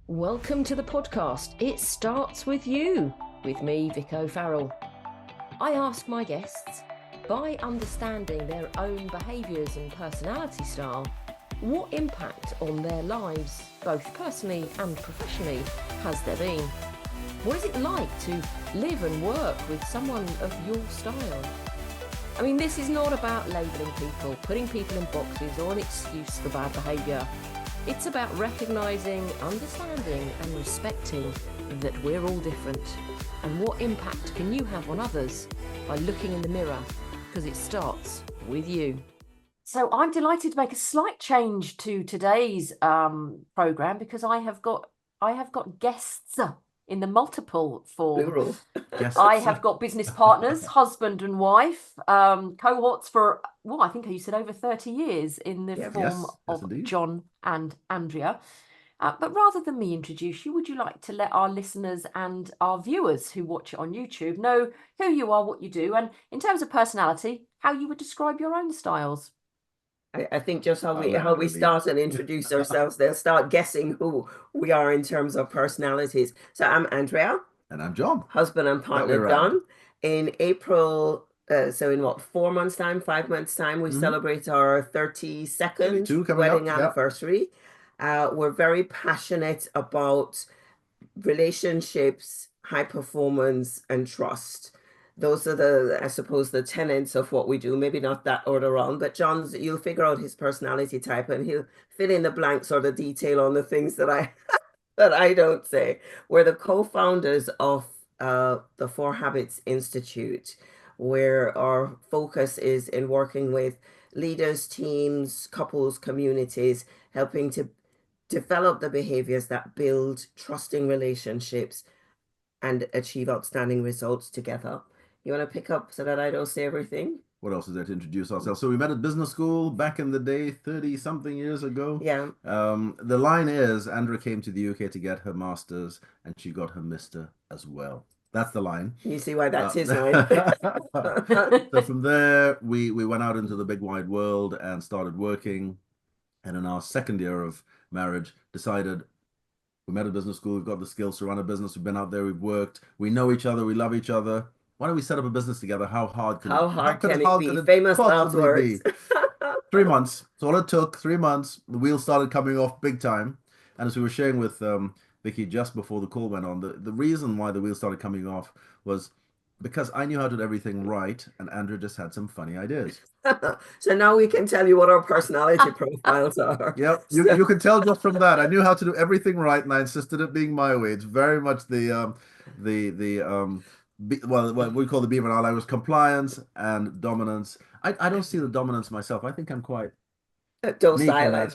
Welcome to the podcast. It starts with you, with me, Vic O'Farrell. I ask my guests, by understanding their own behaviours and personality style, what impact on their lives, both personally and professionally, has there been? What is it like to live and work with someone of your style? I mean, this is not about labelling people, putting people in boxes, or an excuse for bad behaviour. It's about recognising, understanding and respecting that we're all different. And what impact can you have on others by looking in the mirror? Because it starts with you. So I'm delighted to make a slight change to today's programme because I have got guests in the multiple form. Plural. Yes. I have got business partners, husband and wife, cohorts for, well, I think you said over 30 years in the form of indeed. Jon and Andrea. But rather than me introduce you, would you like to let our listeners and our viewers who watch it on YouTube know who you are, what you do, and in terms of personality, how you would describe your own styles? I think just how we start and introduce ourselves, they'll start guessing who we are in terms of personalities. So I'm Andrea. And I'm Jon. Husband and partner Jon. In April, so in what, 4 months' time, 5 months' time, we celebrate our 32nd wedding anniversary. We're very passionate about relationships, high performance, and trust. Those are I suppose, the tenets of what we do. Maybe not that order on, but Jon's, you'll figure out his personality type and he'll fill in the blanks or the detail on the things that I that I don't say. We're the co-founders of the 4 Habits Institute, where our focus is in working with leaders, teams, couples, communities, helping to develop the behaviors that build trusting relationships and achieve outstanding results together. You want to pick up so that I don't say everything? What else is there to introduce ourselves? So we met at business school back in the day, 30-something years ago. Yeah. The line is, Andrea came to the UK to get her master's, and she got her Mr. as well. That's the line. You see why that's his line. So from there, we went out into the big wide world and started working. And in our second year of marriage, decided we met at business school, we've got the skills to run a business, we've been out there, we've worked, we know each other, we love each other. Why don't we set up a business together? How hard can it be? Famous last words. 3 months. So all it took, 3 months, the wheels started coming off big time. And as we were sharing with Vicky just before the call went on, the reason why the wheels started coming off was because I knew how to do everything right, and Andrea just had some funny ideas. So now we can tell you what our personality profiles are. Yep, you can tell just from that. I knew how to do everything right, and I insisted it being my way. It's very much what we call the beam in our language: compliance and dominance. I don't see the dominance myself. I think I'm quite docile.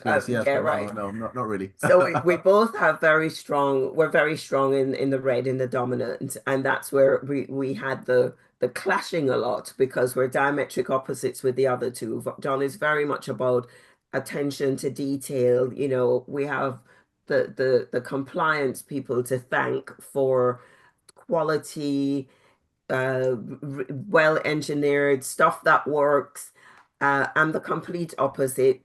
Yes, yeah, right. No, not really. So we both have we're very strong in the red, in the dominant, and that's where we had the clashing a lot because we're diametric opposites with the other two. Jon is very much about attention to detail. You know, we have the compliance people to thank for quality, well engineered stuff that works, and the complete opposite.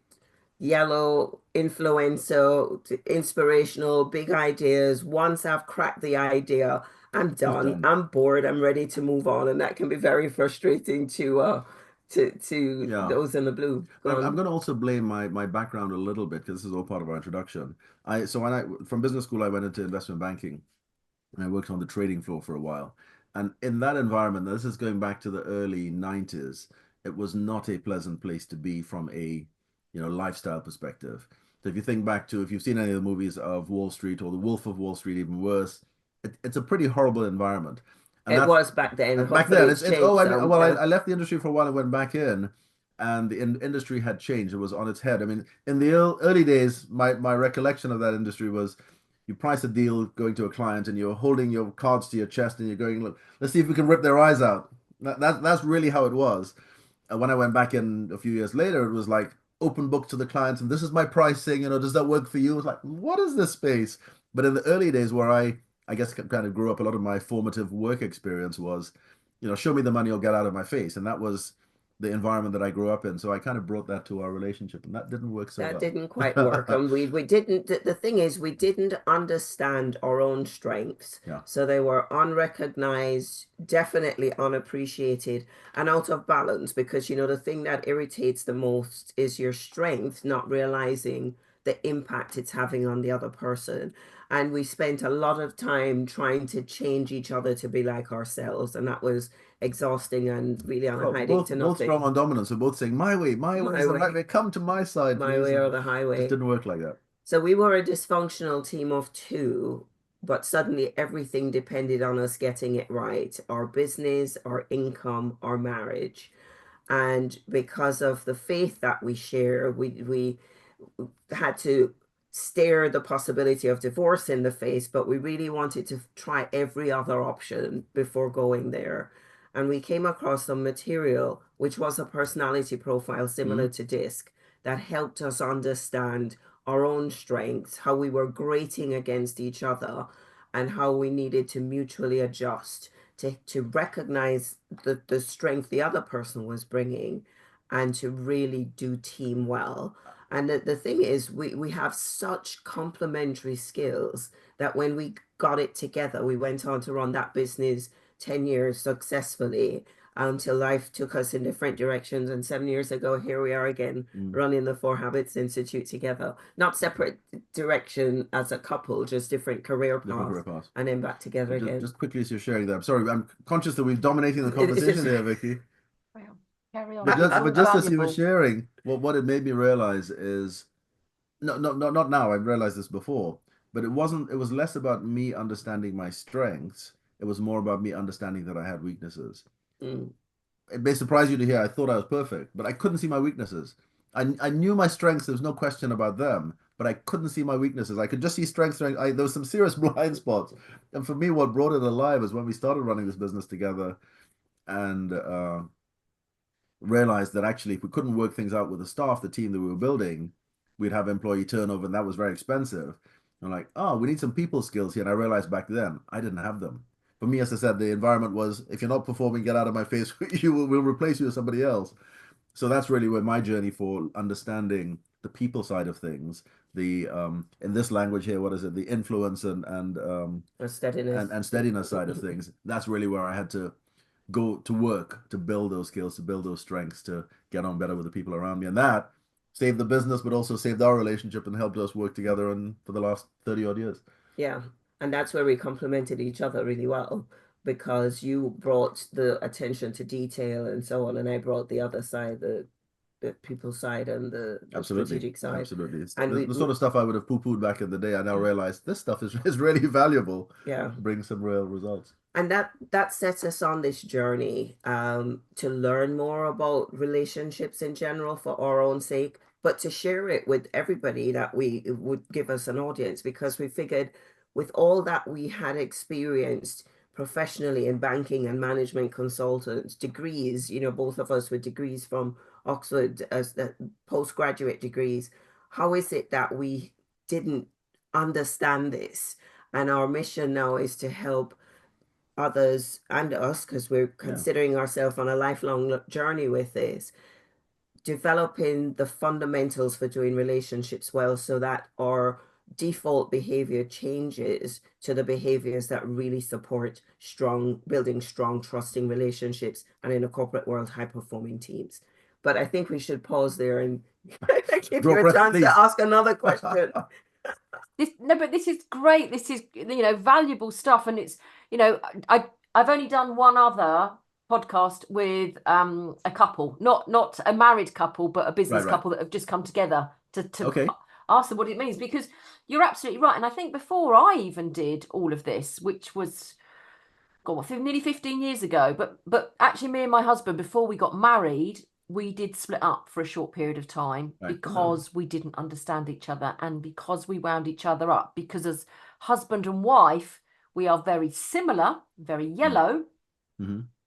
Yellow, influential, inspirational, big ideas. Once I've cracked the idea, I'm done. I'm bored. I'm ready to move on, and that can be very frustrating to those in the blue. I'm going to also blame my background a little bit because this is all part of our introduction. From business school, I went into investment banking, and I worked on the trading floor for a while. And in that environment, this is going back to the early 90s, it was not a pleasant place to be from a lifestyle perspective. So if you think back to, if you've seen any of the movies of Wall Street or The Wolf of Wall Street, even worse, it's a pretty horrible environment. And it was back then. Back then, I left the industry for a while and went back in, and the industry had changed. It was on its head. I mean, in the early days, my recollection of that industry was you price a deal going to a client and you're holding your cards to your chest and you're going, look, let's see if we can rip their eyes out. That's really how it was. And when I went back in a few years later, it was like, open book to the clients, and this is my pricing, does that work for you? It's like, what is this space? But in the early days where I guess kind of grew up, a lot of my formative work experience was, show me the money or get out of my face. And that was the environment that I grew up in. So I kind of brought that to our relationship, and that didn't work so well. That didn't quite work. And we didn't, the thing is, we didn't understand our own strengths. Yeah. So they were unrecognized, definitely unappreciated, and out of balance, because, you know, the thing that irritates the most is your strength, not realizing the impact it's having on the other person. And we spent a lot of time trying to change each other to be like ourselves. And that was exhausting and really on a hiding to both nothing. strong on dominance. So both saying, my way is the right way. Come to my side, my please. way or the highway. It just didn't work like that. So we were a dysfunctional team of two, but suddenly everything depended on us getting it right. Our business, our income, our marriage. And because of the faith that we share, we had to stare the possibility of divorce in the face, but we really wanted to try every other option before going there. And we came across some material, which was a personality profile similar to DISC, that helped us understand our own strengths, how we were grating against each other, and how we needed to mutually adjust to recognize the strength the other person was bringing and to really do team well. And the thing is, we have such complementary skills that when we got it together, we went on to run that business 10 years successfully until life took us in different directions. And 7 years ago, here we are again, running the 4 Habits Institute together. Not separate direction as a couple, just different career paths. And then back together again. Just quickly as you're sharing that, I'm sorry, I'm conscious that we're dominating the conversation there, Vicky. Carry on. But just as you were sharing, what it made me realize is, not now, I've realized this before, but it was less about me understanding my strengths. It was more about me understanding that I had weaknesses. It may surprise you to hear I thought I was perfect, but I couldn't see my weaknesses. I knew my strengths, there was no question about them, but I couldn't see my weaknesses. I could just see strengths. There was some serious blind spots. And for me, what brought it alive is when we started running this business together and realized that actually if we couldn't work things out with the staff, the team that we were building, we'd have employee turnover, and that was very expensive. I'm like, oh, we need some people skills here. And I realized back then I didn't have them. For me, as I said, the environment was, if you're not performing, get out of my face. We'll replace you with somebody else. So that's really where my journey for understanding the people side of things, the in this language here, what is it? The influence and steadiness and steadiness side of things. That's really where I had to go to work to build those skills, to build those strengths, to get on better with the people around me. And that saved the business, but also saved our relationship and helped us work together for the last 30 odd years. Yeah. And that's where we complemented each other really well, because you brought the attention to detail and so on, and I brought the other side, the people side and the strategic side. Absolutely. And the sort of stuff I would have poo-pooed back in the day, I now realize this stuff is really valuable. Yeah. Brings some real results. And that sets us on this journey to learn more about relationships in general for our own sake, but to share it with everybody that it would give us an audience, because we figured with all that we had experienced professionally in banking and management consultants, degrees, you know, both of us with degrees from Oxford as postgraduate degrees, how is it that we didn't understand this? And our mission now is to help others and us, because we're considering ourselves on a lifelong journey with this, developing the fundamentals for doing relationships well, so that our default behavior changes to the behaviors that really support building strong, trusting relationships, and in a corporate world, high-performing teams. But I think we should pause there and give you a chance to ask another question. But this is great. This is, valuable stuff. And it's, I've only done one other podcast with a couple, not a married couple, but a business couple that have just come together to ask them what it means, because you're absolutely right. And I think before I even did all of this, which was nearly 15 years ago, but actually me and my husband, before we got married, we did split up for a short period of time because we didn't understand each other, and because we wound each other up, because as husband and wife, we are very similar, very yellow,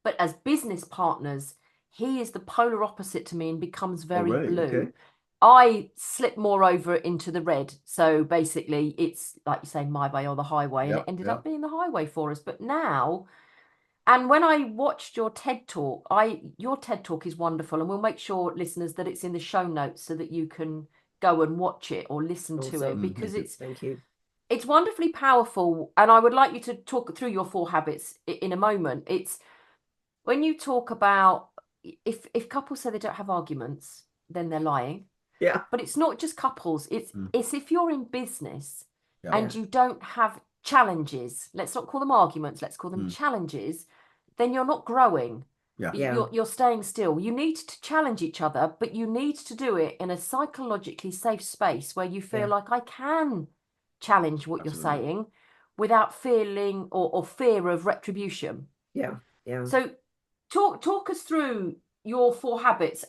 but as business partners, he is the polar opposite to me and becomes very blue. Okay. I slip more over into the red. So basically it's like you say, my way or the highway, and it ended up being the highway for us. But now And when I watched your TED talk, your TED talk is wonderful, and we'll make sure, listeners, that it's in the show notes so that you can go and watch it or listen to it, because thank you. It's wonderfully powerful. And I would like you to talk through your 4 habits in a moment. It's when you talk about if couples say they don't have arguments, then they're lying. Yeah. But it's not just couples. It's if you're in business and you don't have challenges, let's not call them arguments, let's call them challenges, then you're not growing. You're staying still. You need to challenge each other, but you need to do it in a psychologically safe space where you feel like I can challenge what you're saying without feeling or fear of retribution. So talk us through your 4 habits.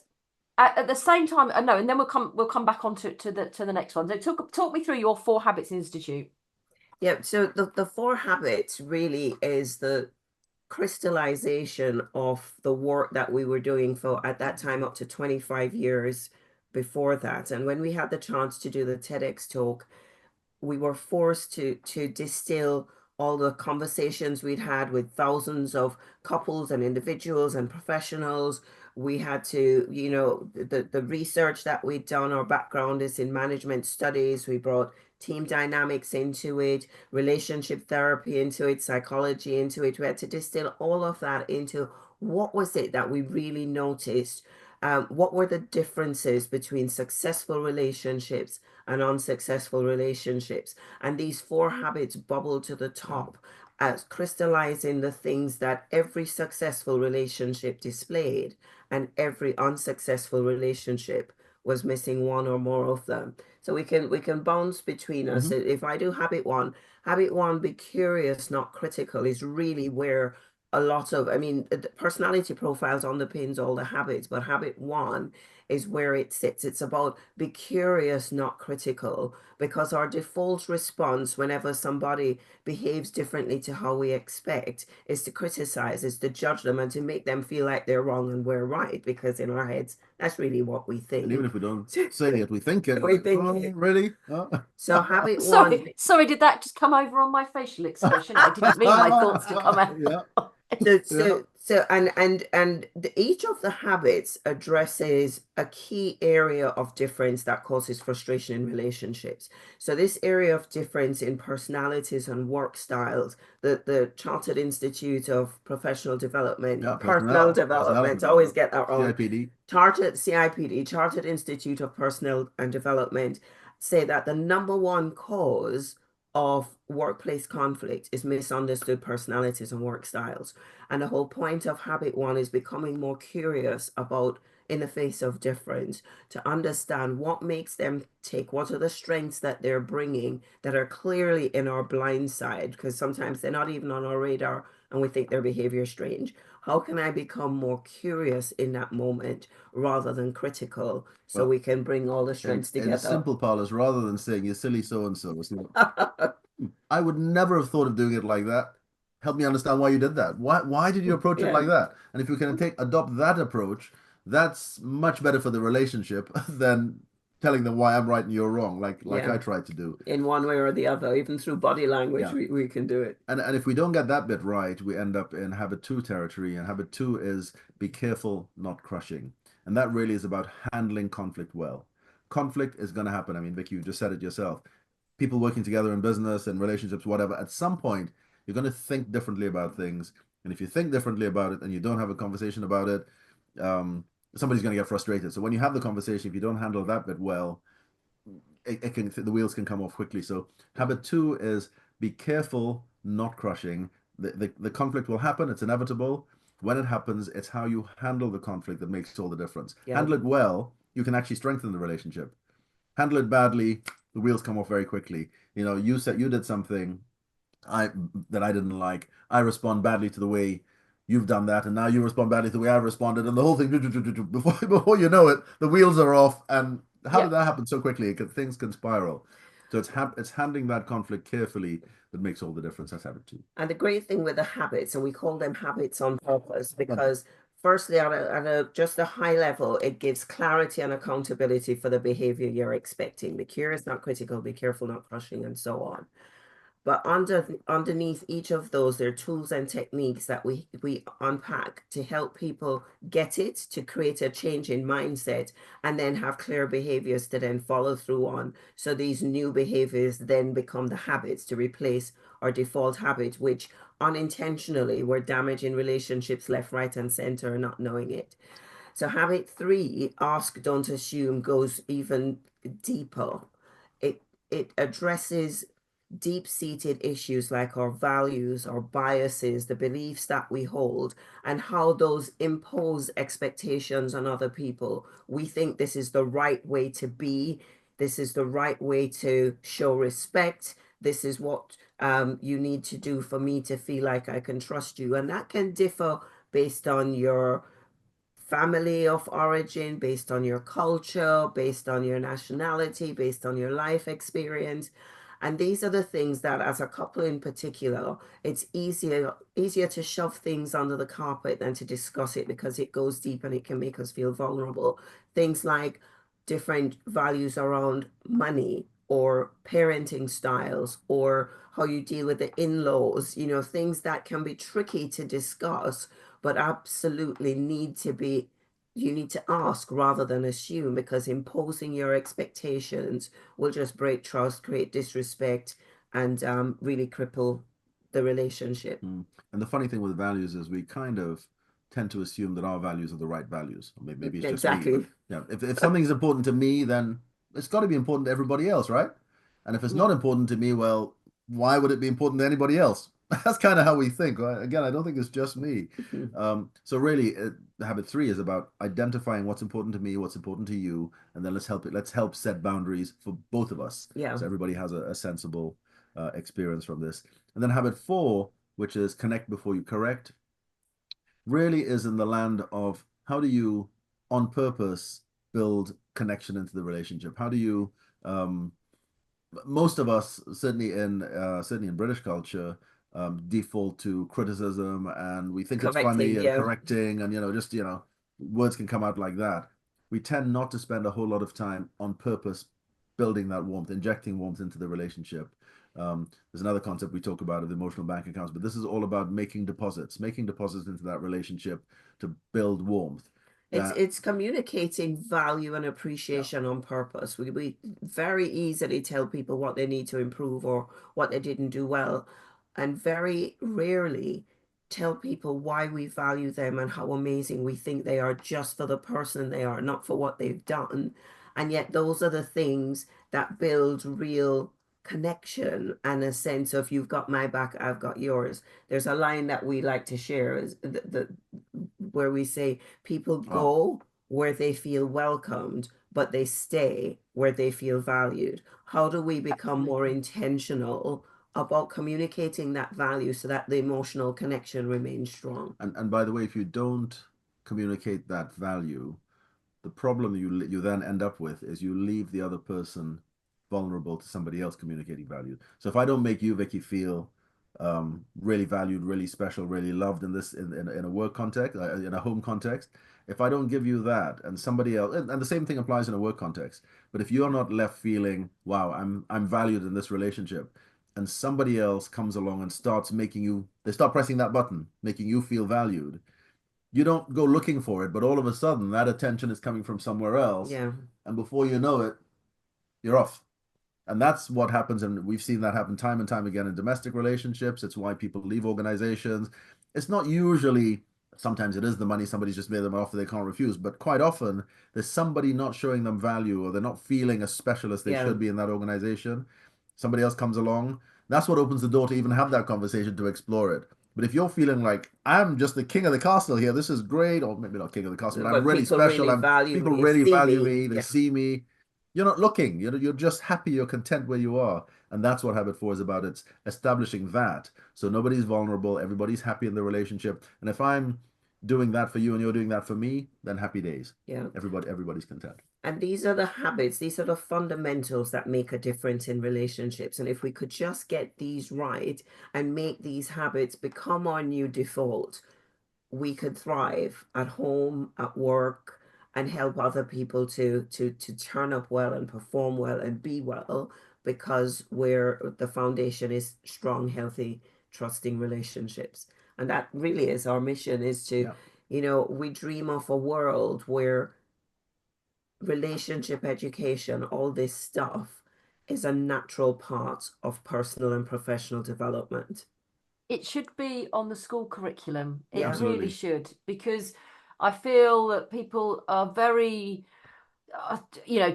At the same time, no, and then we'll come back on to the next one. So talk me through your 4 Habits Institute. Yeah, so the 4 habits really is the crystallization of the work that we were doing for, at that time, up to 25 years before that. And when we had the chance to do the TEDx talk, we were forced to distill all the conversations we'd had with thousands of couples and individuals and professionals. We had to, the research that we'd done, our background is in management studies. We brought team dynamics into it, relationship therapy into it, psychology into it. We had to distill all of that into what was it that we really noticed. What were the differences between successful relationships and unsuccessful relationships? And these 4 habits bubble to the top as crystallizing the things that every successful relationship displayed and every unsuccessful relationship was missing one or more of them. So we can bounce between us. If I do habit 1, be curious, not critical, is really where a lot of, personality profiles underpins all the habits, but habit 1 is where it sits. It's about be curious, not critical, because our default response whenever somebody behaves differently to how we expect is to criticize, is to judge them, and to make them feel like they're wrong and we're right, because in our heads, that's really what we think. And even if we don't say it, we think it. We think it. Really? So habit 1. Sorry, did that just come over on my facial expression? I didn't mean my thoughts to come out. Each of the habits addresses a key area of difference that causes frustration in relationships. So this area of difference in personalities and work styles, the Chartered Institute of Professional Development, Personal Development, always get that wrong. CIPD. Chartered Institute of Personal and Development, say that the number 1 cause of workplace conflict is misunderstood personalities and work styles. And the whole point of habit 1 is becoming more curious about, in the face of difference, to understand what makes them tick, what are the strengths that they're bringing that are clearly in our blind side, because sometimes they're not even on our radar and we think their behavior is strange. How can I become more curious in that moment rather than critical, so we can bring all the strengths together? And simple, Paul, is rather than saying you silly so-and-so, I would never have thought of doing it like that. Help me understand why you did that. Why did you approach it like that? And if you can adopt that approach, that's much better for the relationship than telling them why I'm right and you're wrong, like I tried to do. In one way or the other, even through body language, we can do it. And if we don't get that bit right, we end up in habit 2 territory. And habit 2 is be careful, not crushing. And that really is about handling conflict well. Conflict is going to happen. I mean, Vic, you just said it yourself. People working together in business and relationships, whatever, at some point, you're going to think differently about things. And if you think differently about it and you don't have a conversation about it, somebody's going to get frustrated. So when you have the conversation, if you don't handle that bit well, the wheels can come off quickly. So habit 2 is be careful, not crushing. The conflict will happen. It's inevitable. When it happens, it's how you handle the conflict that makes all the difference. Handle it well, you can actually strengthen the relationship. Handle it badly, the wheels come off very quickly. You said you did something that I didn't like. I respond badly to the way you've done that, and now you respond badly to the way I've responded, and the whole thing, before you know it, the wheels are off. And how did that happen so quickly? Things can spiral. So it's handling that conflict carefully that makes all the difference. That's habit 2. And the great thing with the habits, and we call them habits on purpose, because firstly, at just a high level, it gives clarity and accountability for the behavior you're expecting. Be curious, not critical. Be careful, not crushing, and so on. But underneath each of those, there are tools and techniques that we unpack to help people get it, to create a change in mindset, and then have clear behaviors to then follow through on. So these new behaviors then become the habits to replace our default habit, which unintentionally we're damaging relationships left, right, and center, not knowing it. So habit 3, ask, don't assume, goes even deeper. It addresses deep-seated issues like our values, our biases, the beliefs that we hold, and how those impose expectations on other people. We think this is the right way to be. This is the right way to show respect. This is what you need to do for me to feel like I can trust you. And that can differ based on your family of origin, based on your culture, based on your nationality, based on your life experience. And these are the things that, as a couple in particular, it's easier to shove things under the carpet than to discuss it, because it goes deep and it can make us feel vulnerable. Things like different values around money, or parenting styles, or how you deal with the in-laws, things that can be tricky to discuss, but absolutely you need to ask rather than assume, because imposing your expectations will just break trust, create disrespect, and really cripple the relationship. And the funny thing with values is we kind of tend to assume that our values are the right values. Or maybe it's just exactly. me. Yeah, if something's important to me, then it's got to be important to everybody else, right? And if it's not important to me, well, why would it be important to anybody else? That's kind of how we think. Right? Again, I don't think it's just me. So really, habit 3 is about identifying what's important to me, what's important to you, and then let's help set boundaries for both of us. Yeah. So everybody has a sensible experience from this. And then habit 4, which is connect before you correct, really is in the land of how do you, on purpose, build connection into the relationship? How do you, most of us, certainly in British culture, default to criticism, and we think it's funny and correcting, and just words can come out like that. We tend not to spend a whole lot of time on purpose building that warmth, injecting warmth into the relationship. There's another concept we talk about of emotional bank accounts, but this is all about making deposits into that relationship to build warmth. It's communicating value and appreciation on purpose. We very easily tell people what they need to improve or what they didn't do well, and very rarely tell people why we value them and how amazing we think they are just for the person they are, not for what they've done. And yet those are the things that build real connection and a sense of you've got my back, I've got yours. There's a line that we like to share, is where we say people go where they feel welcomed, but they stay where they feel valued. How do we become more intentional about communicating that value so that the emotional connection remains strong? And by the way, if you don't communicate that value, the problem you then end up with is you leave the other person vulnerable to somebody else communicating value. So if I don't make you, Vicky, feel really valued, really special, really loved in a work context, in a home context, if I don't give you that, and somebody else, and the same thing applies in a work context, but if you're not left feeling, wow, I'm valued in this relationship, and somebody else comes along and they start pressing that button, making you feel valued, you don't go looking for it, but all of a sudden that attention is coming from somewhere else. Yeah. And before you know it, you're off. And that's what happens. And we've seen that happen time and time again in domestic relationships. It's why people leave organizations. It's not usually, sometimes it is the money, somebody's just made them an offer they can't refuse. But quite often there's somebody not showing them value, or they're not feeling as special as they should be in that organization. Somebody else comes along. That's what opens the door to even have that conversation, to explore it. But if you're feeling like, I'm just the king of the castle here, this is great, or maybe not king of the castle, but I'm really special, people really value me, they see me, you're not looking, you're just happy, you're content where you are. And that's what habit 4 is about. It's establishing that. So nobody's vulnerable, everybody's happy in the relationship. And if I'm doing that for you and you're doing that for me, then happy days. Yeah. Everybody's content. And these are the habits, these are the fundamentals that make a difference in relationships. And if we could just get these right and make these habits become our new default, we could thrive at home, at work, and help other people to turn up well and perform well and be well, because where the foundation is strong, healthy, trusting relationships. And that really is our mission, is to, we dream of a world where relationship education, all this stuff, is a natural part of personal and professional development. It should be on the school curriculum. It Absolutely. really should, because I feel that people are very,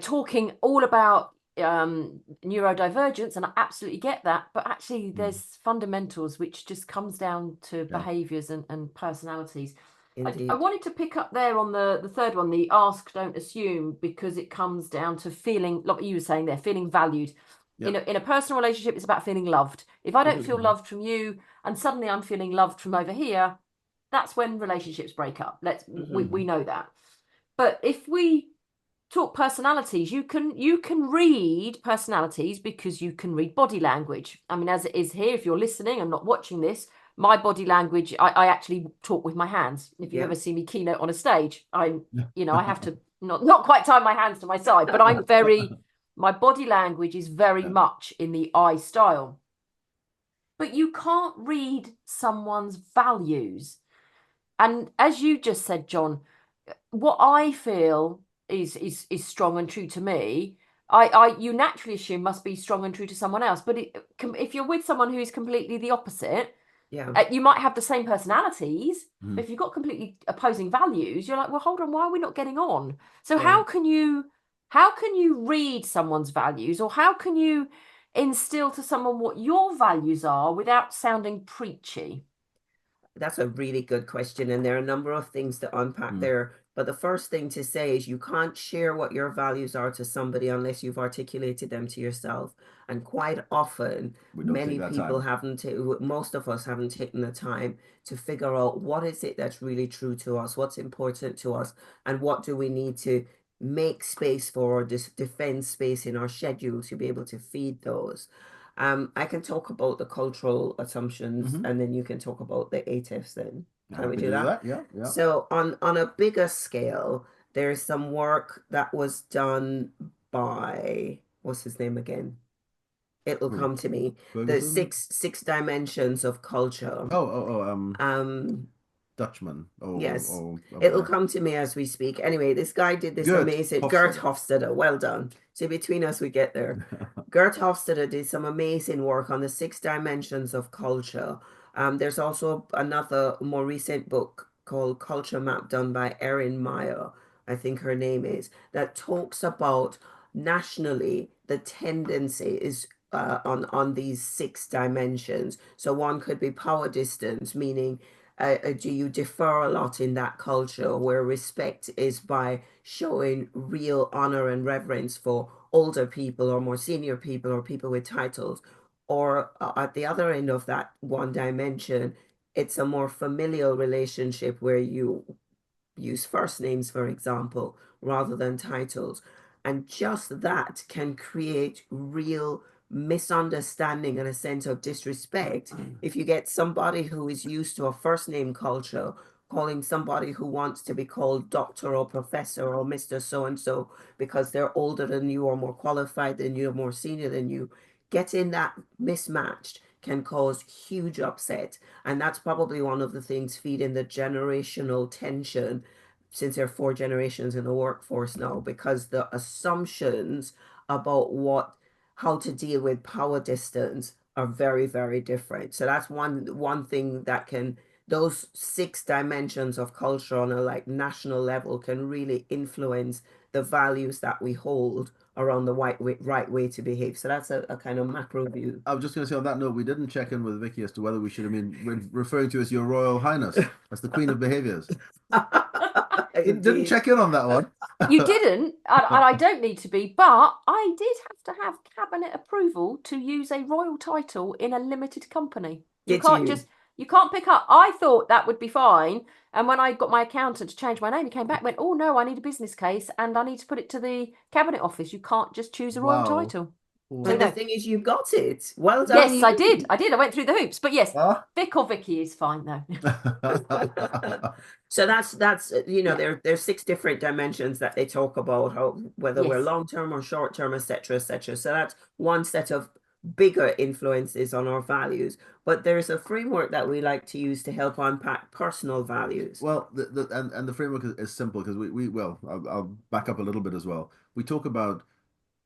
talking all about neurodivergence, and I absolutely get that, but actually there's fundamentals which just comes down to behaviors and personalities. I wanted to pick up there on the third one, the ask, don't assume, because it comes down to feeling, like you were saying there, feeling valued. In a personal relationship, it's about feeling loved. If I don't feel loved from you and suddenly I'm feeling loved from over here, that's when relationships break up. We know that. But if we talk personalities, you can read personalities because you can read body language. I mean, as it is here, if you're listening and not watching this, my body language, I actually talk with my hands. If you ever see me keynote on a stage, I have to not quite tie my hands to my side, but my body language is very much in the I style. But you can't read someone's values. And as you just said, John, what I feel is strong and true to me, you naturally assume must be strong and true to someone else. But if you're with someone who is completely the opposite, you might have the same personalities, but if you've got completely opposing values, you're like, well, hold on, why are we not getting on? So how can you read someone's values, or how can you instill to someone what your values are without sounding preachy? That's a really good question, and there are a number of things to unpack there. But the first thing to say is you can't share what your values are to somebody unless you've articulated them to yourself. And quite often, many people most of us haven't taken the time to figure out what is it that's really true to us, what's important to us, and what do we need to make space for, or defend space in our schedule to be able to feed those. I can talk about the cultural assumptions, and then you can talk about the ATIFs then. Can we do that? Yeah. So on a bigger scale, there's some work that was done by, what's his name again? It'll come to me. The six dimensions of culture. Dutchman. Yes. It'll come to me as we speak. Anyway, this guy did this amazing. Gert Hofstede. Well done. So between us, we get there. Gert Hofstede did some amazing work on the 6 dimensions of culture. There's also another more recent book called Culture Map done by Erin Meyer, I think her name is, that talks about nationally the tendency is on these 6 dimensions. So one could be power distance, meaning do you defer a lot in that culture where respect is by showing real honor and reverence for older people or more senior people or people with titles? Or at the other end of that one dimension, it's a more familial relationship where you use first names, for example, rather than titles. And just that can create real misunderstanding and a sense of disrespect if you get somebody who is used to a first name culture calling somebody who wants to be called doctor or professor or Mr. So-and-so because they're older than you or more qualified than you or more senior than you. Getting that mismatched can cause huge upset. And that's probably one of the things feeding the generational tension, since there are 4 generations in the workforce now, because the assumptions about how to deal with power distance are very, very different. So that's one thing that those 6 dimensions of culture on a national level can really influence the values that we hold around the right way to behave. So that's a kind of macro view. I was just going to say on that note, we didn't check in with Vicky as to whether we should have been referring to as Your Royal Highness, as the Queen of Behaviors. Didn't check in on that one. You didn't, and I don't need to be, but I did have to have cabinet approval to use a royal title in a limited company. You can't pick up. I thought that would be fine. And when I got my accountant to change my name, he came back and went, oh no, I need a business case and I need to put it to the cabinet office. You can't just choose a royal title. But the thing is, you got it. Well done. Yes, I did. I went through the hoops. But yes, Vic or Vicky is fine though. So that's there's 6 different dimensions that they talk about, whether we're long term or short term, etc., etc. So that's one set of bigger influences on our values. But there's a framework that we like to use to help unpack personal values. Well, the framework is simple because I'll back up a little bit as well. We talk about,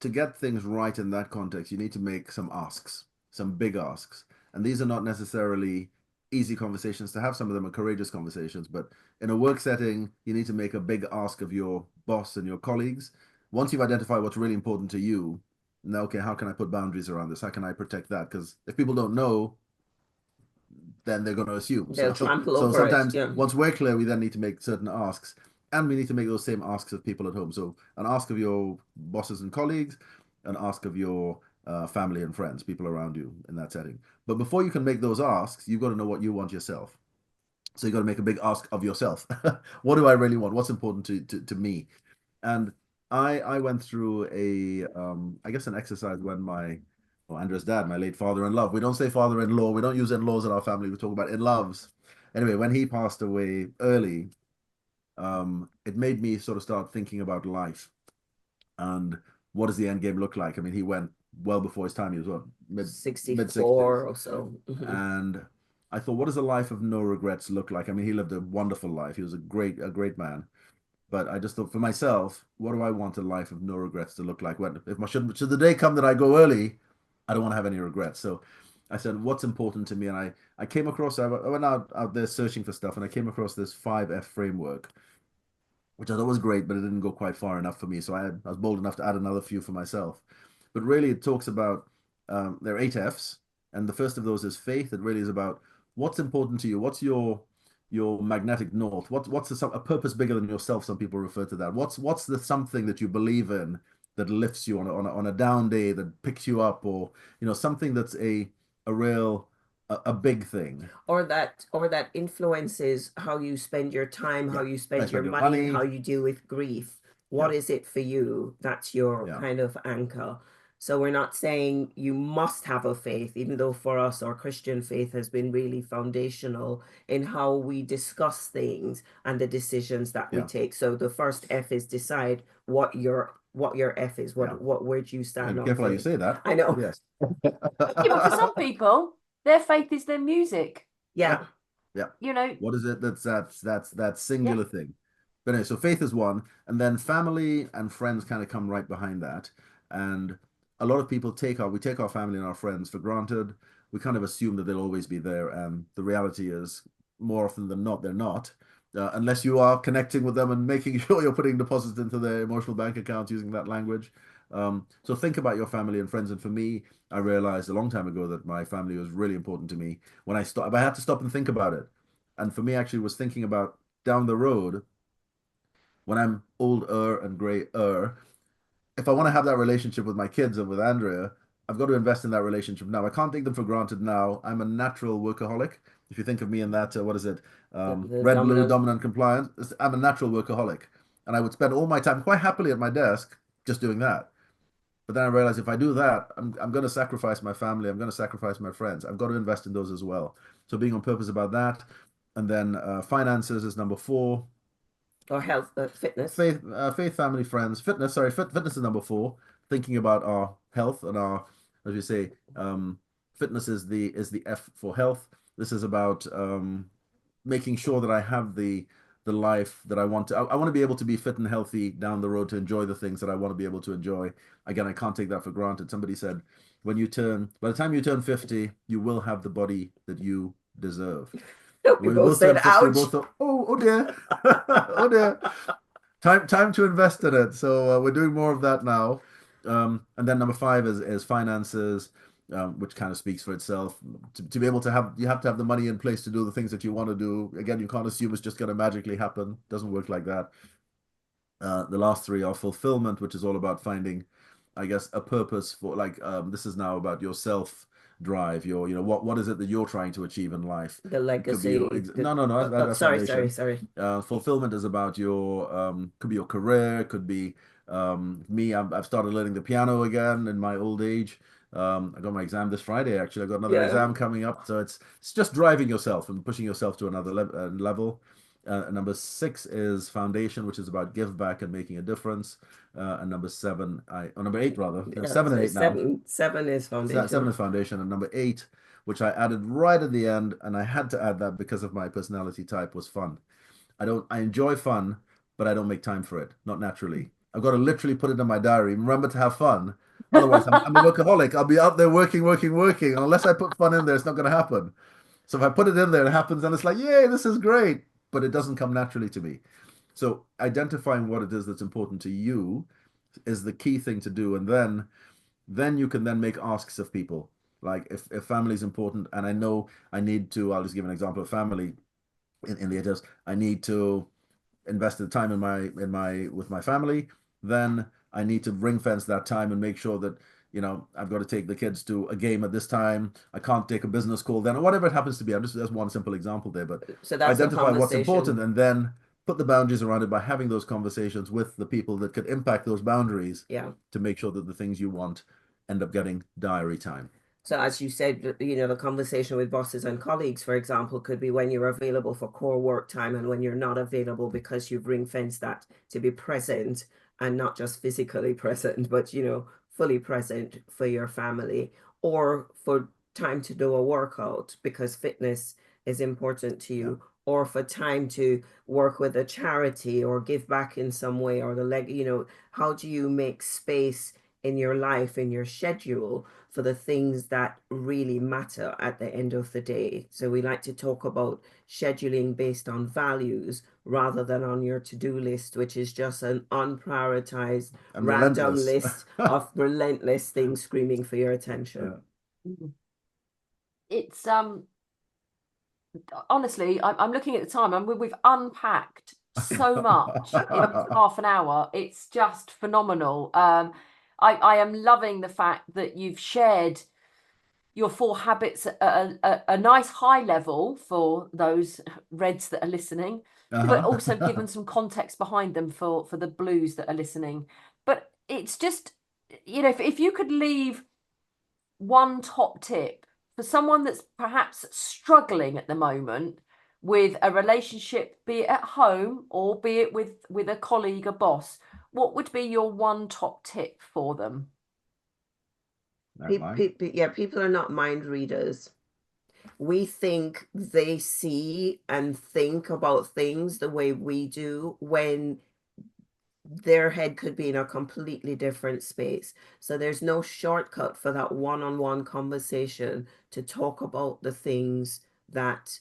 to get things right in that context, you need to make some asks, some big asks. And these are not necessarily easy conversations to have. Some of them are courageous conversations, but in a work setting, you need to make a big ask of your boss and your colleagues. Once you've identified what's really important to you, now, okay, how can I put boundaries around this? How can I protect that? Because if people don't know, then they're going to assume. They'll trample over sometimes it, once we're clear, we then need to make certain asks, and we need to make those same asks of people at home. So an ask of your bosses and colleagues, an ask of your family and friends, people around you in that setting. But before you can make those asks, you've got to know what you want yourself. So you've got to make a big ask of yourself. What do I really want? What's important to me? And I went through I guess an exercise when Andrea's dad, my late father-in-law. We don't say father-in-law. We don't use in-laws in our family. We talk about in-loves. Anyway, when he passed away early, it made me sort of start thinking about life and what does the end game look like. I mean, he went well before his time. He was mid 64 or so. And I thought, what does a life of no regrets look like? I mean, he lived a wonderful life. He was a great man. But I just thought, for myself, what do I want a life of no regrets to look like? Should the day come that I go early, I don't want to have any regrets. So I said, what's important to me? And I came across, I went out there searching for stuff, and I came across this 5F framework, which I thought was great, but it didn't go quite far enough for me. So I was bold enough to add another few for myself. But really, it talks about, there are 8 Fs. And the first of those is faith. It really is about what's important to you. What's your magnetic north? What's a purpose bigger than yourself? Some people refer to that. What's the something that you believe in that lifts you on a down day, that picks you up, or something that's a real big thing, or that influences how you spend your time, how you spend your money, how you deal with grief. What is it for you? That's your kind of anchor. So we're not saying you must have a faith, even though for us, our Christian faith has been really foundational in how we discuss things and the decisions that we take. So the first F is decide what your F is. Where do you stand on careful faith? how you say that. I know. Yes. But for some people, their faith is their music. Yeah. What is it that's that singular thing? But anyway, so faith is one, and then family and friends kind of come right behind that. And a lot of people we take our family and our friends for granted. We kind of assume that they'll always be there, and the reality is, more often than not, they're not, unless you are connecting with them and making sure you're putting deposits into their emotional bank accounts using that language. So think about your family and friends. And for me, I realized a long time ago that my family was really important to me. When I had to stop and think about it. And for me, actually, was thinking about down the road, when I'm older and grayer, if I want to have that relationship with my kids and with Andrea, I've got to invest in that relationship now. I can't take them for granted now. I'm a natural workaholic. If you think of me in that, what is it? Red, blue, dominant, compliant. I'm a natural workaholic. And I would spend all my time quite happily at my desk just doing that. But then I realized if I do that, I'm going to sacrifice my family. I'm going to sacrifice my friends. I've got to invest in those as well. So being on purpose about that. And then finances is number 4. Or health, fitness. Faith, family, friends. Fitness, sorry. Fitness is number 4. Thinking about our health and our, as you say, fitness is the F for health. This is about making sure that I have the life that I want to. I want to be able to be fit and healthy down the road to enjoy the things that I want to be able to enjoy. Again, I can't take that for granted. Somebody said, by the time you turn 50, you will have the body that you deserve. We both said, ouch. Both thought, oh dear. Oh dear. Time to invest in it. So we're doing more of that now. And then number 5 is finances, which kind of speaks for itself. To be able to you have to have the money in place to do the things that you want to do. Again, you can't assume it's just going to magically happen. Doesn't work like that. The last 3 are fulfillment, which is all about finding, I guess, a purpose for, this is now about your self drive, what is it that you're trying to achieve in life? The legacy. No. Sorry. Fulfillment is about your could be your career, could be Me, I've started learning the piano again in my old age. I got my exam this Friday, actually. I got another exam coming up. So it's just driving yourself and pushing yourself to another level. Number 6 is foundation, which is about give back and making a difference. And number 8 rather. Yeah, 7 and 8 now. Seven is foundation. 7 is foundation, and number 8, which I added right at the end, and I had to add that because of my personality type, was fun. I enjoy fun, but I don't make time for it, not naturally. I've got to literally put it in my diary. Remember to have fun. Otherwise, I'm a workaholic. I'll be out there working. And unless I put fun in there, it's not going to happen. So if I put it in there, it happens, and it's like, yay, this is great. But it doesn't come naturally to me. So identifying what it is that's important to you is the key thing to do. And then you can then make asks of people. Like if family is important, and I know I need to, I'll just give an example of family in the address. I need to invest the time with my family. Then I need to ring fence that time and make sure that, I've got to take the kids to a game at this time. I can't take a business call then, or whatever it happens to be. That's one simple example there, but so that's identify what's important and then put the boundaries around it by having those conversations with the people that could impact those boundaries to make sure that the things you want end up getting diary time. So as you said, the conversation with bosses and colleagues, for example, could be when you're available for core work time and when you're not available because you've ring fenced that to be present and not just physically present, but, fully present for your family, or for time to do a workout because fitness is important to you, or for time to work with a charity or give back in some way, or how do you make space in your life, in your schedule, for the things that really matter at the end of the day? So we like to talk about scheduling based on values rather than on your to-do list, which is just an unprioritized random list of relentless things screaming for your attention. It's honestly, I'm looking at the time and we've unpacked so much in half an hour. It's just phenomenal. I am loving the fact that you've shared your 4 habits at a nice high level for those reds that are listening, but also given some context behind them for the blues that are listening. But it's just, if you could leave one top tip for someone that's perhaps struggling at the moment with a relationship, be it at home or be it with a colleague, a boss, what would be your one top tip for them? People are not mind readers. We think they see and think about things the way we do when their head could be in a completely different space. So there's no shortcut for that one-on-one conversation to talk about the things that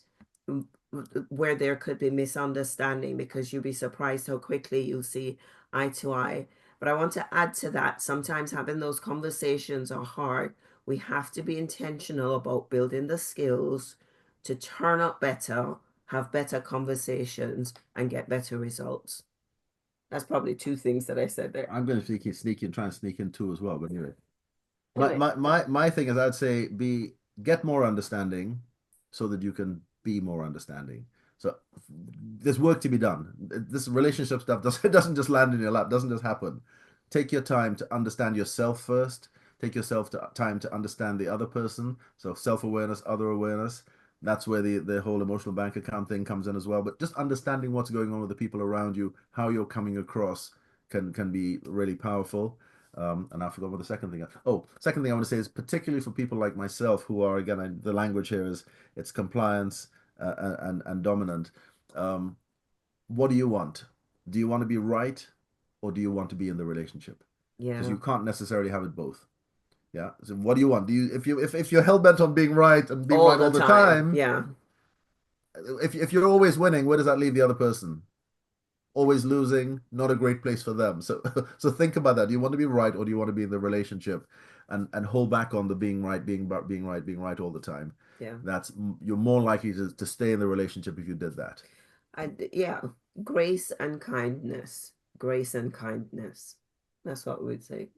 where there could be misunderstanding, because you'll be surprised how quickly you'll see eye to eye. But I want to add to that, sometimes having those conversations are hard. We have to be intentional about building the skills to turn up better, have better conversations, and get better results. That's probably 2 things that I said there. I'm going to try and sneak in 2 as well. But anyway, my thing is, I'd say get more understanding so that you can be more understanding. So there's work to be done. This relationship stuff doesn't just land in your lap, doesn't just happen. Take your time to understand yourself first. Take yourself time to understand the other person. So self-awareness, other awareness. That's where the whole emotional bank account thing comes in as well. But just understanding what's going on with the people around you, how you're coming across can be really powerful. And I forgot what the second thing. Second thing I want to say is, particularly for people like myself who are, again, the language here is it's compliance and dominant. What do you want? Do you want to be right, or do you want to be in the relationship? Because you can't necessarily have it both. Yeah. So what do you want? If you're hell bent on being right and being right all the time, if you're always winning, where does that leave the other person? Always losing, not a great place for them. So think about that. Do you want to be right, or do you want to be in the relationship and hold back on the being right all the time? Yeah. You're more likely to stay in the relationship if you did that. Grace and kindness. Grace and kindness. That's what we would say.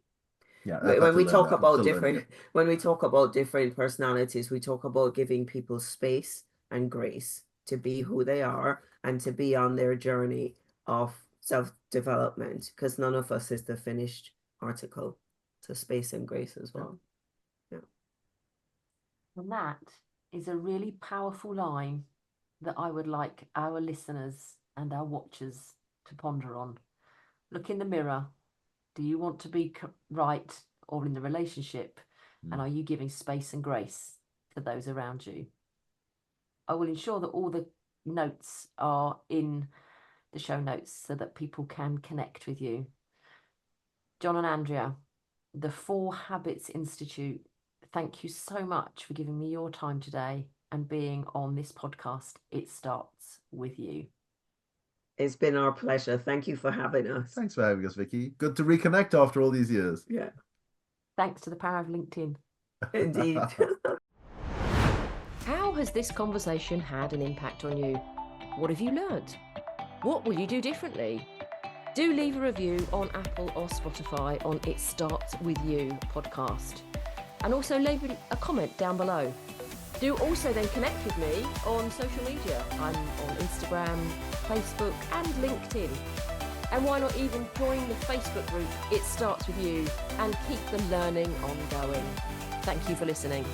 Yeah, when we talk about different personalities, we talk about giving people space and grace to be who they are and to be on their journey of self-development, because none of us is the finished article. So space and grace as well. Yeah. And that is a really powerful line that I would like our listeners and our watchers to ponder on. Look in the mirror. Do you want to be right or in the relationship? And are you giving space and grace to those around you? I will ensure that all the notes are in the show notes so that people can connect with you. Jon and Andrea, the 4 Habits Institute, thank you so much for giving me your time today and being on this podcast. It starts with you. It's been our pleasure. Thank you for having us. Thanks for having us, Vicky. Good to reconnect after all these years. Yeah. Thanks to the power of LinkedIn. Indeed. How has this conversation had an impact on you? What have you learnt? What will you do differently? Do leave a review on Apple or Spotify on It Starts With You podcast. And also leave a comment down below. Do also then connect with me on social media. I'm on Instagram, Facebook and LinkedIn. And why not even join the Facebook group It Starts With You and keep the learning ongoing. Thank you for listening.